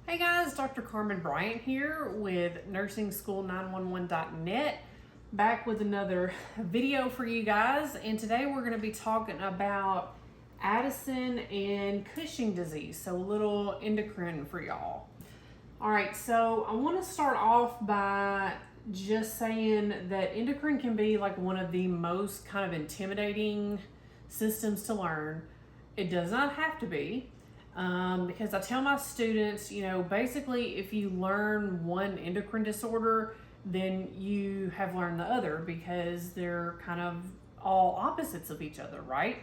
Hey guys, Dr. Carmen Bryant here with NursingSchool911.net, back with another video for you guys. And today we're going to be talking about Addison and Cushing disease, so a little endocrine for y'all. All right, so I want to start off by just saying that endocrine can be like one of the most kind of intimidating systems to learn. It does not have to be. Because I tell my students, basically if you learn one endocrine disorder, then you have learned the other because they're kind of all opposites of each other, right?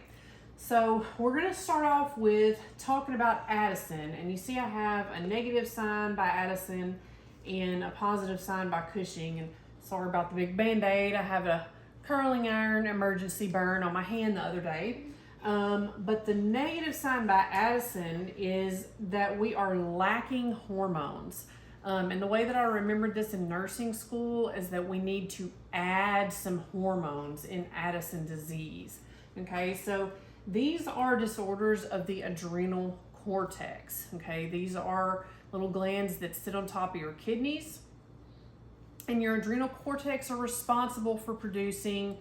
So we're going to start off with talking about Addison, and you see I have a negative sign by Addison and a positive sign by Cushing. And sorry about the big band-aid. I have a curling iron emergency burn on my hand the other day. But the negative sign by Addison is that we are lacking hormones. And the way that I remembered this in nursing school is that we need to add some hormones in Addison disease. Okay, so these are disorders of the adrenal cortex. Okay, these are little glands that sit on top of your kidneys, and your adrenal cortex are responsible for producing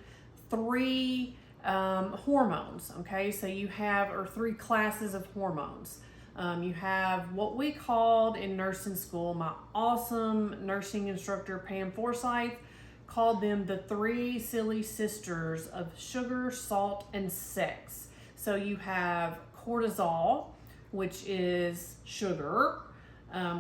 three hormones. Okay, so you have three classes of hormones. You have what we called in nursing school, my awesome nursing instructor Pam Forsyth called them the three silly sisters of sugar, salt, and sex. So you have cortisol, which is sugar,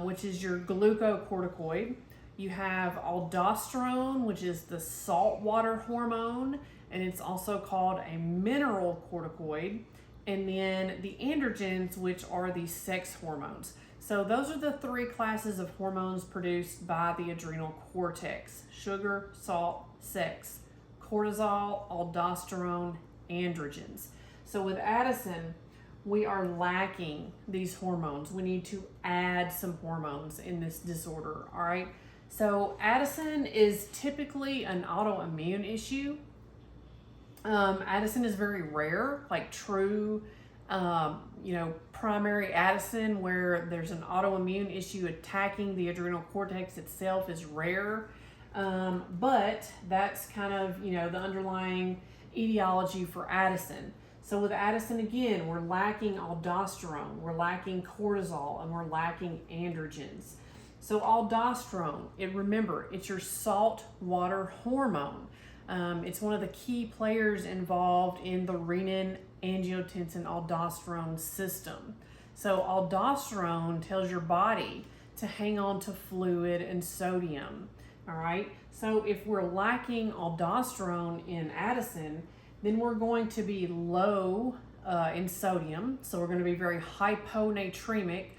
which is your glucocorticoid. You have aldosterone, which is the saltwater hormone, and it's also called a mineral corticoid. And then the androgens, which are the sex hormones. So those are the three classes of hormones produced by the adrenal cortex: sugar, salt, sex, cortisol, aldosterone, androgens. So with Addison, we are lacking these hormones. We need to add some hormones in this disorder, all right? So Addison is typically an autoimmune issue. Addison is very rare, like true, primary Addison, where there's an autoimmune issue attacking the adrenal cortex itself, is rare. But that's kind of, the underlying etiology for Addison. So with Addison, again, we're lacking aldosterone, we're lacking cortisol, and we're lacking androgens. So aldosterone, remember, it's your salt water hormone. It's one of the key players involved in the renin-angiotensin-aldosterone system. So aldosterone tells your body to hang on to fluid and sodium, all right? So if we're lacking aldosterone in Addison, then we're going to be low in sodium. So we're going to be very hyponatremic,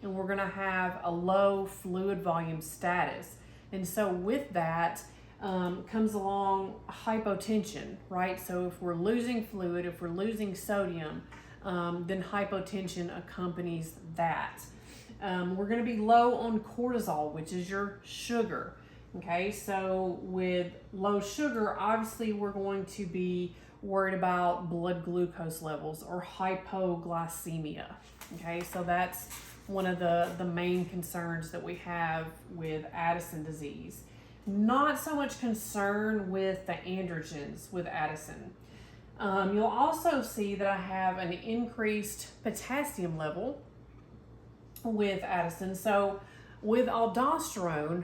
and we're going to have a low fluid volume status. And so with that comes along hypotension, right? So if we're losing fluid, if we're losing sodium, then hypotension accompanies that. We're going to be low on cortisol, which is your sugar. Okay, so with low sugar, obviously we're going to be worried about blood glucose levels or hypoglycemia. Okay, so that's one of the main concerns that we have with Addison disease. Not so much concern with the androgens with Addison. You'll also see that I have an increased potassium level with Addison. So with aldosterone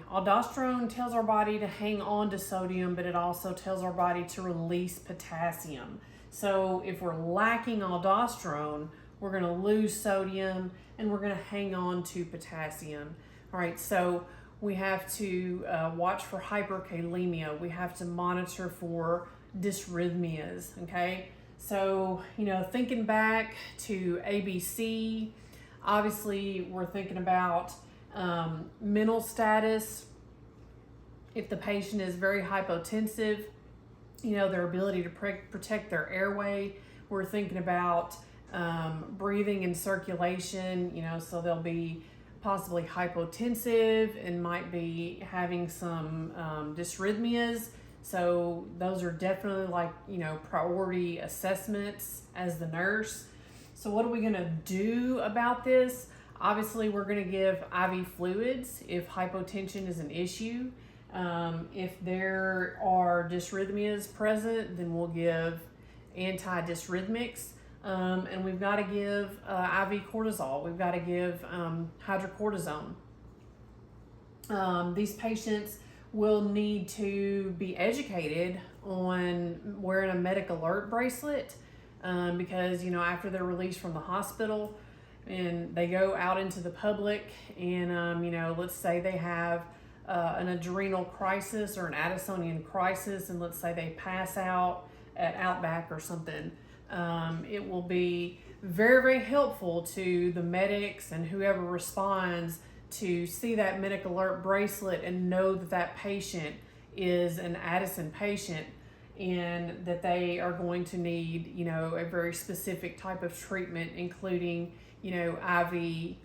tells our body to hang on to sodium, but it also tells our body to release potassium. So if we're lacking aldosterone, we're going to lose sodium and we're going to hang on to potassium. All right, so we have to watch for hyperkalemia. We have to monitor for dysrhythmias, okay? So, thinking back to ABC, obviously we're thinking about mental status. If the patient is very hypotensive, their ability to protect their airway. We're thinking about breathing and circulation, so they'll be possibly hypotensive and might be having some dysrhythmias. So those are definitely priority assessments as the nurse. So what are we going to do about this? Obviously, we're going to give IV fluids if hypotension is an issue. If there are dysrhythmias present, then we'll give antidysrhythmics. And we've got to give IV cortisol. We've got to give hydrocortisone. These patients will need to be educated on wearing a medic alert bracelet because, after they're released from the hospital and they go out into the public and, let's say they have an adrenal crisis or an Addisonian crisis, and let's say they pass out at Outback or something, it will be very, very helpful to the medics and whoever responds to see that medic alert bracelet and know that that patient is an Addison patient and that they are going to need, a very specific type of treatment, including, IV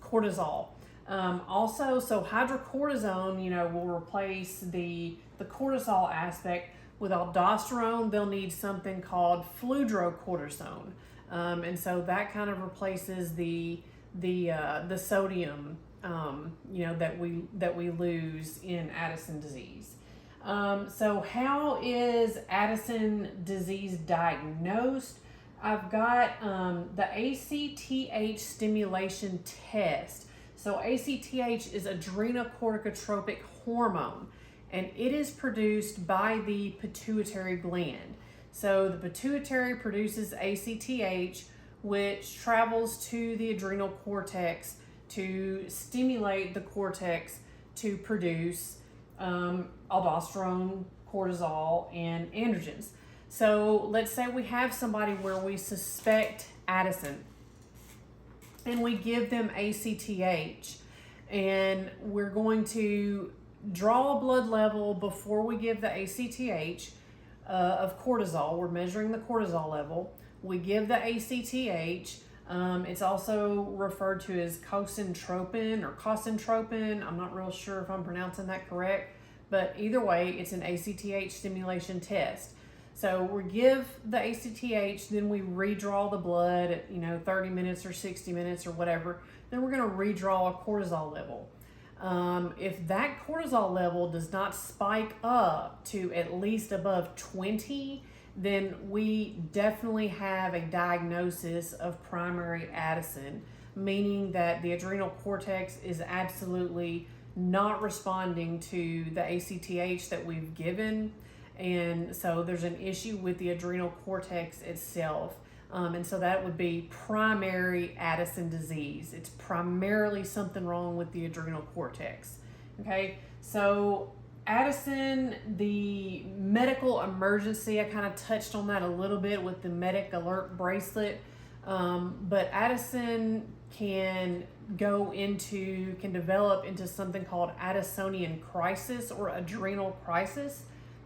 cortisol. Also, so hydrocortisone, will replace the cortisol aspect. With aldosterone, they'll need something called fludrocortisone. And so that kind of replaces the sodium, that we lose in Addison disease. So how is Addison disease diagnosed? I've got the ACTH stimulation test. So ACTH is adrenocorticotropic hormone, and it is produced by the pituitary gland. So the pituitary produces ACTH, which travels to the adrenal cortex to stimulate the cortex to produce aldosterone, cortisol, and androgens. So let's say we have somebody where we suspect Addison and we give them ACTH, and we're going to draw a blood level before we give the ACTH of cortisol. We're measuring the cortisol level. We give the ACTH. It's also referred to as cosentropin or cosentropin. I'm not real sure if I'm pronouncing that correct, but either way, it's an ACTH stimulation test. So we give the ACTH, then we redraw the blood at 30 minutes or 60 minutes or whatever. Then we're going to redraw a cortisol level. If that cortisol level does not spike up to at least above 20, then we definitely have a diagnosis of primary Addison, meaning that the adrenal cortex is absolutely not responding to the ACTH that we've given. And so there's an issue with the adrenal cortex itself. And so that would be primary Addison disease. It's primarily something wrong with the adrenal cortex. Okay, so Addison, the medical emergency, I kind of touched on that a little bit with the medic alert bracelet. But Addison can develop into something called Addisonian crisis or adrenal crisis.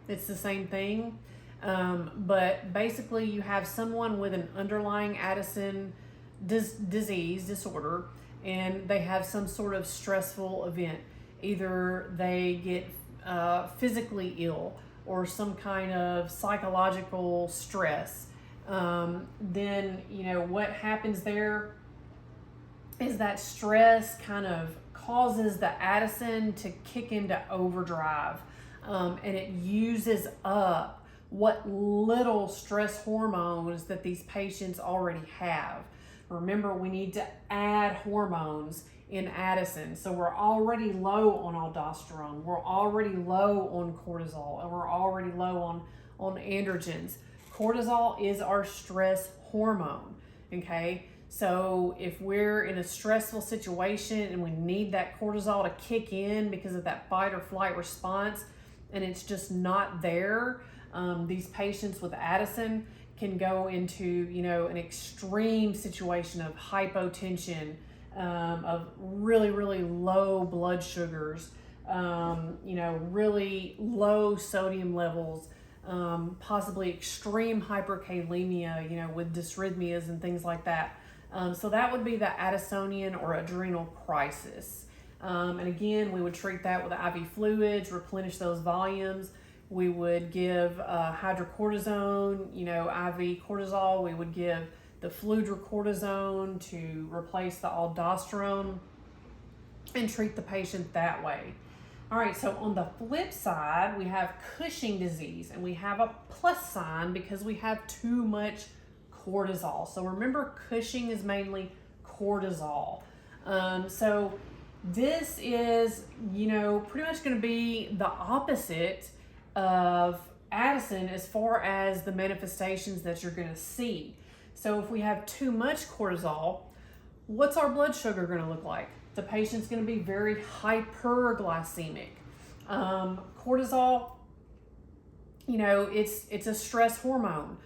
It's the same thing. But basically you have someone with an underlying Addison disorder, and they have some sort of stressful event. Either they get physically ill or some kind of psychological stress. Then, what happens there is that stress kind of causes the Addison to kick into overdrive. And it uses up what little stress hormones that these patients already have. Remember, we need to add hormones in Addison. So we're already low on aldosterone, we're already low on cortisol, and we're already low on androgens. Cortisol is our stress hormone, okay? So if we're in a stressful situation and we need that cortisol to kick in because of that fight or flight response, and it's just not there, these patients with Addison can go into, an extreme situation of hypotension, of really, really low blood sugars, really low sodium levels, possibly extreme hyperkalemia, with dysrhythmias and things like that. So that would be the Addisonian or adrenal crisis. And again, we would treat that with IV fluids, replenish those volumes. We would give hydrocortisone, IV cortisol. We would give the fludrocortisone to replace the aldosterone and treat the patient that way. All right, so on the flip side, we have Cushing disease, and we have a plus sign because we have too much cortisol. So remember, Cushing is mainly cortisol. So this is, pretty much going to be the opposite of Addison as far as the manifestations that you're going to see. So if we have too much cortisol, what's our blood sugar going to look like? The patient's going to be very hyperglycemic. Cortisol, it's a stress hormone.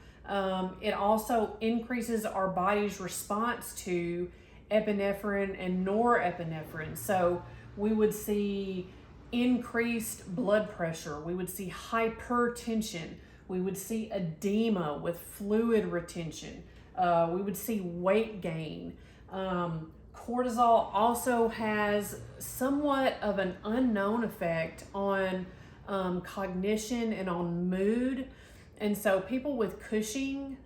It also increases our body's response to epinephrine and norepinephrine. So we would see increased blood pressure. We would see hypertension. We would see edema with fluid retention. We would see weight gain. Cortisol also has somewhat of an unknown effect on cognition and on mood. And so people with Cushing,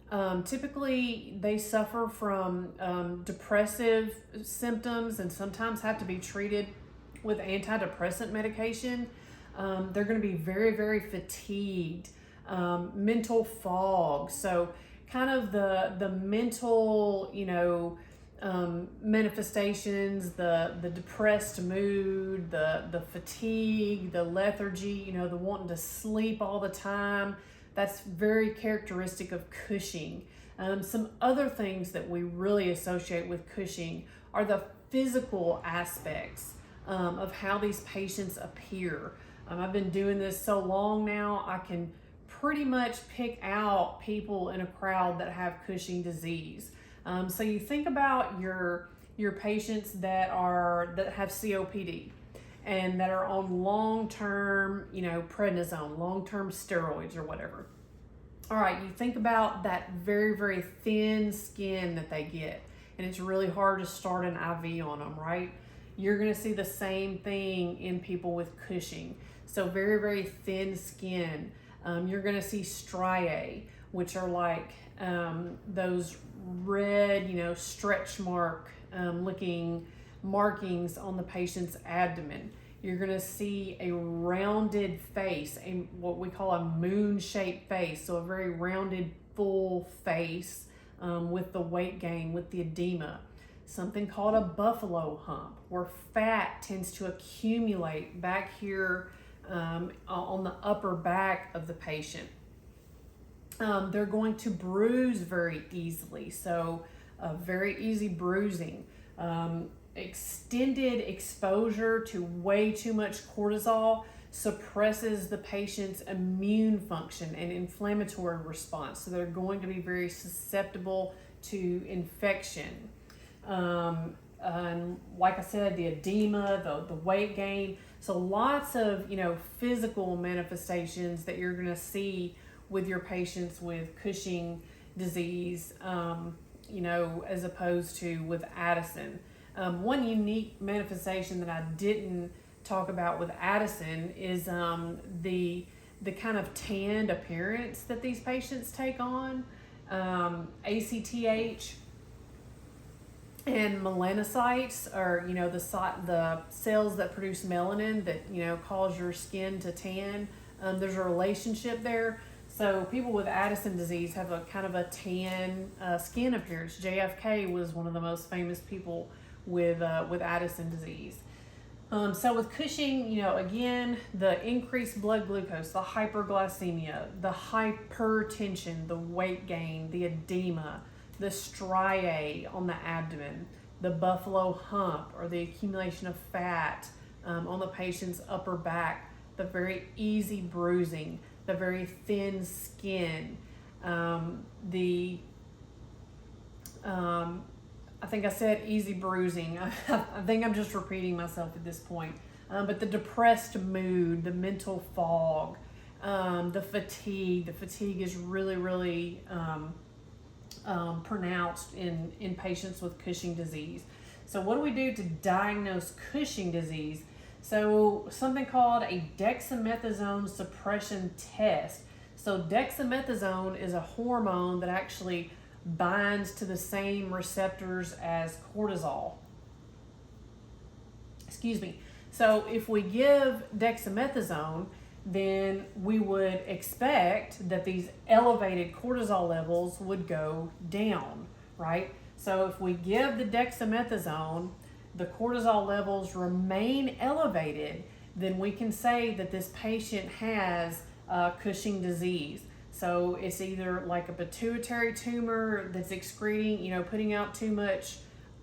typically they suffer from depressive symptoms and sometimes have to be treated with antidepressant medication. They're going to be very, very fatigued, mental fog. So kind of the mental, manifestations, the depressed mood, the fatigue, the lethargy, the wanting to sleep all the time. That's very characteristic of Cushing. Some other things that we really associate with Cushing are the physical aspects of how these patients appear. I've been doing this so long now, I can pretty much pick out people in a crowd that have Cushing disease. So you think about your patients that have COPD and that are on long-term, prednisone, long-term steroids or whatever. All right, you think about that very, very thin skin that they get, and it's really hard to start an IV on them, right? You're going to see the same thing in people with Cushing. So very, very thin skin. You're going to see striae, which are like those red, stretch mark looking markings on the patient's abdomen. You're going to see a rounded face, what we call a moon-shaped face, so a very rounded, full face with the weight gain, with the edema. Something called a buffalo hump, where fat tends to accumulate back here on the upper back of the patient. They're going to bruise very easily, so very easy bruising. Extended exposure to way too much cortisol suppresses the patient's immune function and inflammatory response, so they're going to be very susceptible to infection. And like I said, the edema, the weight gain, so lots of physical manifestations that you're going to see with your patients with Cushing disease, as opposed to with Addison. One unique manifestation that I didn't talk about with Addison is the kind of tanned appearance that these patients take on. ACTH and melanocytes are, the cells that produce melanin that, cause your skin to tan. There's a relationship there. So people with Addison disease have a kind of a tan skin appearance. JFK was one of the most famous people with Addison disease. So with Cushing, again, the increased blood glucose, the hyperglycemia, the hypertension, the weight gain, the edema, the striae on the abdomen, the buffalo hump or the accumulation of fat on the patient's upper back, the very easy bruising, the very thin skin, I think I said easy bruising. I think I'm just repeating myself at this point. But the depressed mood, the mental fog, the fatigue. The fatigue is really, really pronounced in patients with Cushing disease. So what do we do to diagnose Cushing disease? So something called a dexamethasone suppression test. So dexamethasone is a hormone that actually binds to the same receptors as cortisol. Excuse me. So if we give dexamethasone, then we would expect that these elevated cortisol levels would go down, right? So if we give the dexamethasone, the cortisol levels remain elevated, then we can say that this patient has Cushing disease. So it's either like a pituitary tumor that's excreting, putting out too much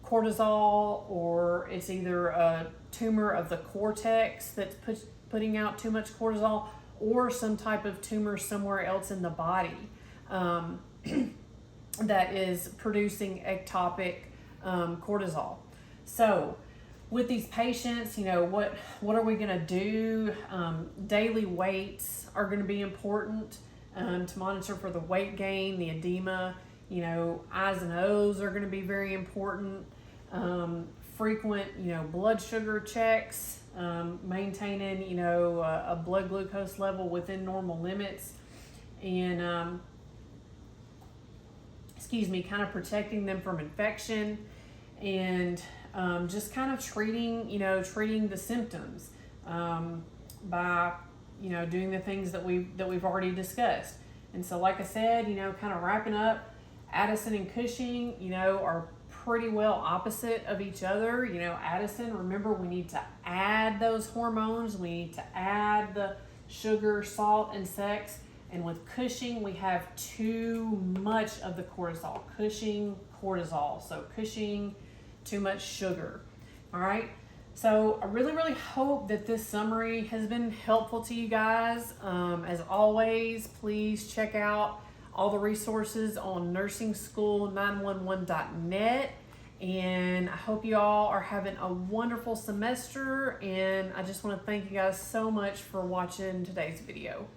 cortisol, or it's either a tumor of the cortex that's putting out too much cortisol, or some type of tumor somewhere else in the body that is producing ectopic cortisol. So with these patients, what are we going to do? Daily weights are going to be important to monitor for the weight gain, the edema. I's and O's are going to be very important. Frequent, blood sugar checks, maintaining, a blood glucose level within normal limits, and kind of protecting them from infection, and just kind of treating the symptoms by doing the things that we've already discussed. And so, like I said, kind of wrapping up, Addison and Cushing, are pretty well opposite of each other. Addison, remember, we need to add those hormones, we need to add the sugar, salt, and sex. And with Cushing, we have too much of the cortisol. Cushing, cortisol. So Cushing, too much sugar. All right. So I really, really hope that this summary has been helpful to you guys. As always, please check out all the resources on nursing-school911.net. And I hope you all are having a wonderful semester. And I just want to thank you guys so much for watching today's video.